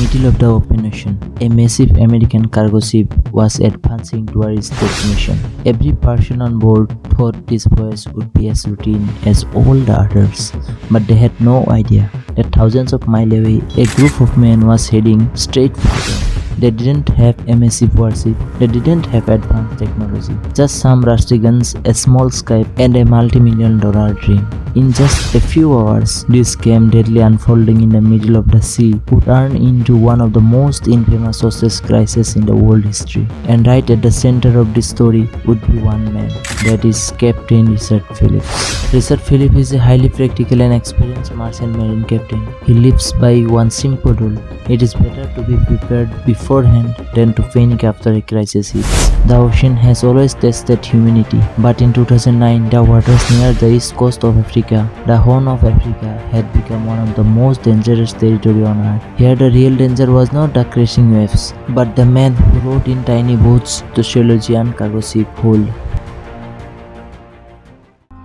middle of the open ocean, a massive American cargo ship was advancing toward its destination. Every person on board thought this voyage would be as routine as all the others, but they had no idea that thousands of miles away, a group of men was heading straight for them. They didn't have a massive warship, they didn't have advanced technology, just some rusty guns, a small skype, and a multi-million-dollar dream. In just a few hours, this game, deadly unfolding in the middle of the sea, would turn into one of the most infamous hostage crises in the world history. And right at the center of this story would be one man, that is Captain Richard Phillips. Richard Phillips is a highly practical and experienced merchant marine captain. He lives by one simple rule: it is better to be prepared beforehand than to panic after a crisis hits. The ocean has always tested humanity, but in 2009, the waters near the east coast of Africa, the Horn of Africa, had become one of the most dangerous territory on earth. Here the real danger was not the crashing waves, but the men who rowed in tiny boats to shallow and cargo ship hold.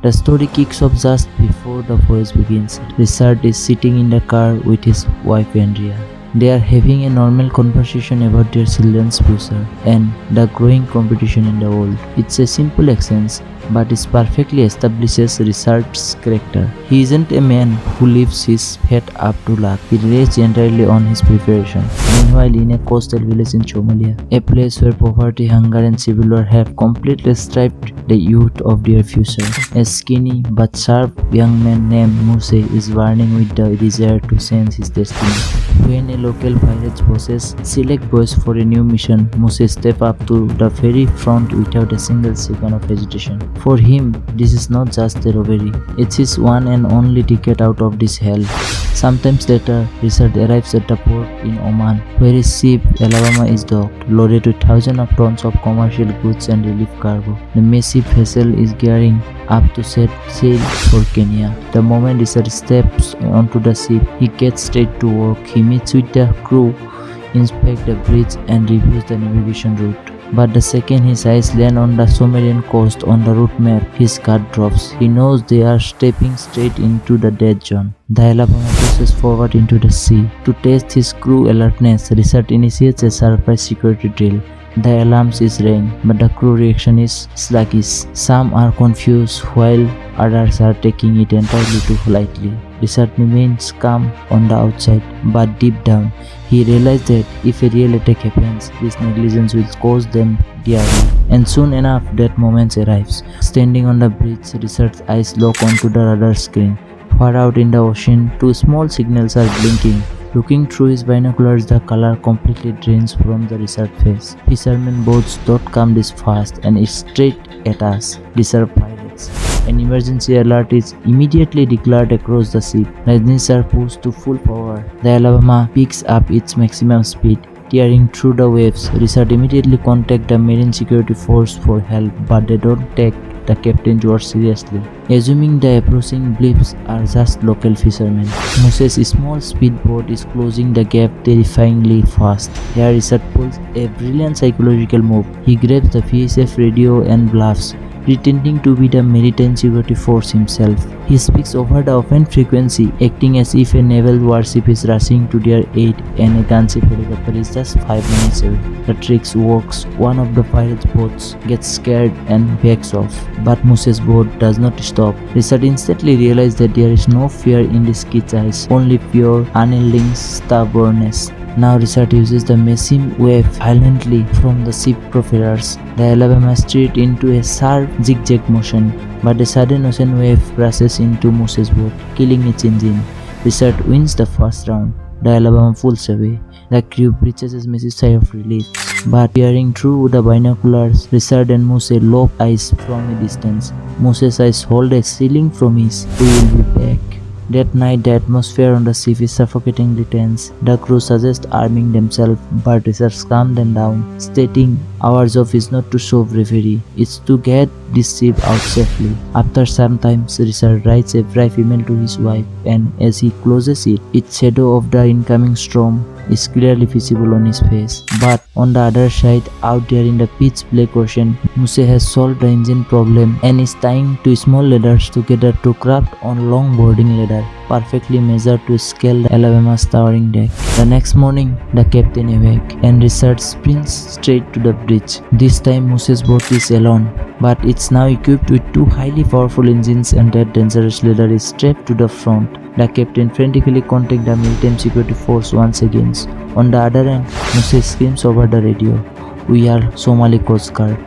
The story kicks off just before the voyage begins. Richard is sitting in the car with his wife Andrea. They are having a normal conversation about their children's future and the growing competition in the world. It's a simple exchange, but it perfectly establishes Richard's character. He isn't a man who leaves his head up to luck. He relies entirely on his preparation. Meanwhile, in a coastal village in Somalia, a place where poverty, hunger, and civil war have completely stripped the youth of their future, a skinny but sharp young man named Muse is burning with the desire to change his destiny. When a local pirate bosses select boys for a new mission, Muse steps up to the very front without a single second of hesitation. For him, this is not just a robbery, it's his one and only ticket out of this hell. Sometimes later, Richard arrives at the port in Oman, where his ship Alabama is docked, loaded with thousands of tons of commercial goods and relief cargo. The massive vessel is gearing up to set sail for Kenya. The moment Richard steps onto the ship, he gets straight to work. He meets with the crew, inspects the bridge, and reviews the navigation route. But the second his eyes land on the Somalian coast on the route map, his guard drops. He knows they are stepping straight into the dead zone. The Alabama pushes forward into the sea. To test his crew alertness, Richard initiates a surprise security drill. The alarms is ring, but the crew reaction is sluggish. Some are confused while others are taking it entirely too lightly. Richard remains calm on the outside, but deep down, he realizes that if a real attack happens, this negligence will cost them dearly. And soon enough, that moment arrives. Standing on the bridge, Richard's eyes lock onto the radar screen. Far out in the ocean, two small signals are blinking. Looking through his binoculars, the color completely drains from the Richard face. Fishermen boats don't come this fast and it's straight at us. These are pirates. An emergency alert is immediately declared across the ship. The engines are pushed to full power. The Alabama picks up its maximum speed, tearing through the waves. Richard immediately contacts the Marine Security Force for help, but they don't take the captain's word seriously, assuming the approaching blips are just local fishermen. Muse's small speedboat is closing the gap terrifyingly fast. Here Richard pulls a brilliant psychological move. He grabs the VHF radio and bluffs, pretending to be the Maritime Security Force himself. He speaks over the open frequency, acting as if a naval warship is rushing to their aid and a gunship helicopter is just 5 minutes away. The trick works. One of the pirates' boats gets scared and backs off, but Muse's boat does not stop. Richard instantly realizes that there is no fear in this kid's eyes, only pure, unyielding stubbornness. Now Richard uses the massive wave violently from the ship propellers. The Alabama steers into a sharp zigzag motion, but a sudden ocean wave crashes into Muse's boat, killing its engine. Richard wins the first round. The Alabama pulls away. The crew breathes a massive sigh of relief. But peering through the binoculars, Richard and Muse lock eyes from a distance. Muse's eyes hold a ceiling from his. "We will be back." That night, the atmosphere on the ship is suffocatingly tense. The crew suggests arming themselves, but Richard calms them down, stating, "Our job is not to show bravery, it's to get this ship out safely." After some time, Richard writes a brief email to his wife, and as he closes it, its shadow of the incoming storm is clearly visible on his face. But on the other side, out there in the pitch black ocean, Muse has solved the engine problem and is tying two small ladders together to craft on long boarding ladder. perfectly measured to scale the Alabama's towering deck. The next morning, the captain awake and Richard sprints straight to the bridge. This time Moses' boat is alone, but it's now equipped with two highly powerful engines and that dangerous leader is strapped to the front. The captain frantically contacts the militant security force once again. On the other end, Moses screams over the radio, "We are Somali Coast Guard.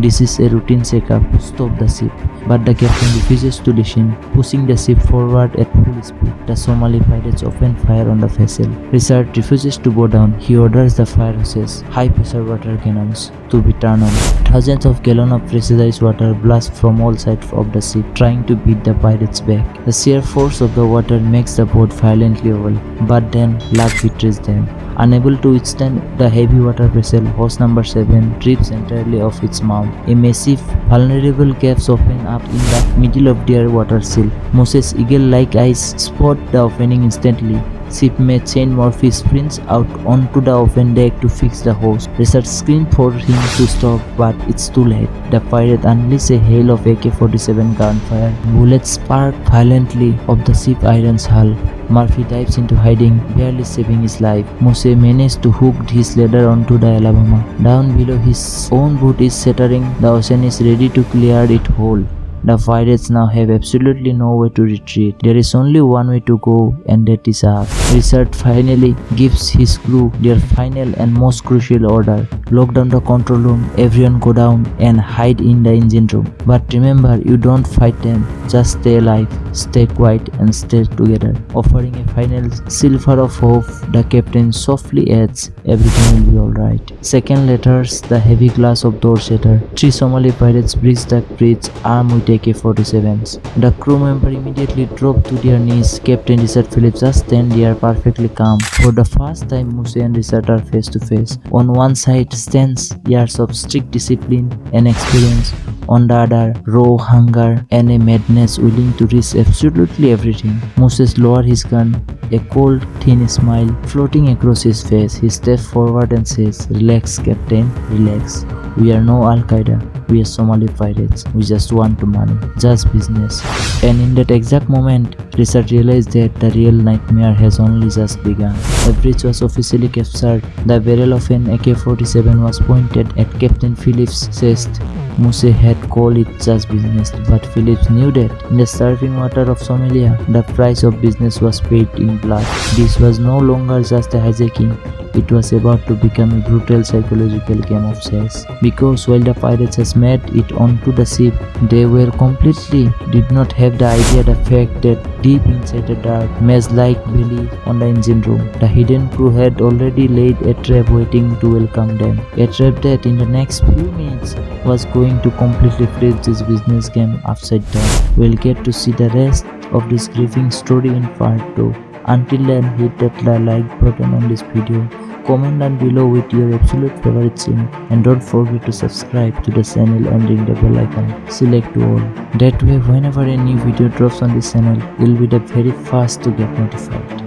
This is a routine checkup. Stop the ship." But the captain refuses to listen, pushing the ship forward at full speed. The Somali pirates open fire on the vessel. Richard refuses to go down. He orders the fire hoses, high-pressure water cannons, to be turned on. Thousands of gallons of pressurized water blast from all sides of the ship, trying to beat the pirates back. The sheer force of the water makes the boat violently wobble, but then luck betrays them. Unable to withstand the heavy water pressure, hose number 7 trips entirely off its mount. A massive, vulnerable gaps open up in the middle of their water seal. Moses' eagle-like eyes spot the opening instantly. Shipmate Chain Murphy sprints out onto the open deck to fix the hose. Richard screams for him to stop, but it's too late. The pirate unleashes a hail of AK-47 gunfire. Bullets spark violently off the ship's iron hull. Murphy dives into hiding, barely saving his life. Moses manages to hook his ladder onto the Alabama. Down below, his own boat is shattering. The ocean is ready to clear it whole. The pirates now have absolutely no way to retreat. There is only one way to go, and that is up. Richard finally gives his crew their final and most crucial order. Lock down the control room, everyone go down and hide in the engine room. But remember, you don't fight them, just stay alive, stay quiet and stay together. Offering a final silver of hope, the captain softly adds, "Everything will be alright." Second later, the heavy glass of door shatter. 3 Somali pirates breach the bridge armed with AK-47s. The crew member immediately drop to their knees. Captain Richard Phillips just stand there perfectly calm. For the first time, Moses and Richard are face to face. On one side stands years of strict discipline and experience. On the other, raw hunger and a madness willing to risk absolutely everything. Moses lowers his gun, a cold, thin smile floating across his face. He steps forward and says, "Relax, Captain, relax. We are no Al-Qaeda. We are Somali pirates. We just want money. Just business." And in that exact moment, Richard realized that the real nightmare has only just begun. The bridge was officially captured. The barrel of an AK-47 was pointed at Captain Phillips' chest. Moses had called it just business, but Phillips knew that in the surfing water of Somalia, the price of business was paid in blood. This was no longer just a hijacking. It was about to become a brutal psychological game of chess. Because while the pirates had made it onto the ship, they were completely did not have the idea the fact that deep inside the dark, maze-like belly on the engine room, the hidden crew had already laid a trap waiting to welcome them. A trap that in the next few minutes was going to completely flip this business game upside down. We'll get to see the rest of this grieving story in part 2. Until then, hit that like button on this video, comment down below with your absolute favorite scene, and don't forget to subscribe to the channel and ring the bell icon. Select all. That way, whenever a new video drops on this channel, you'll be the very first to get notified.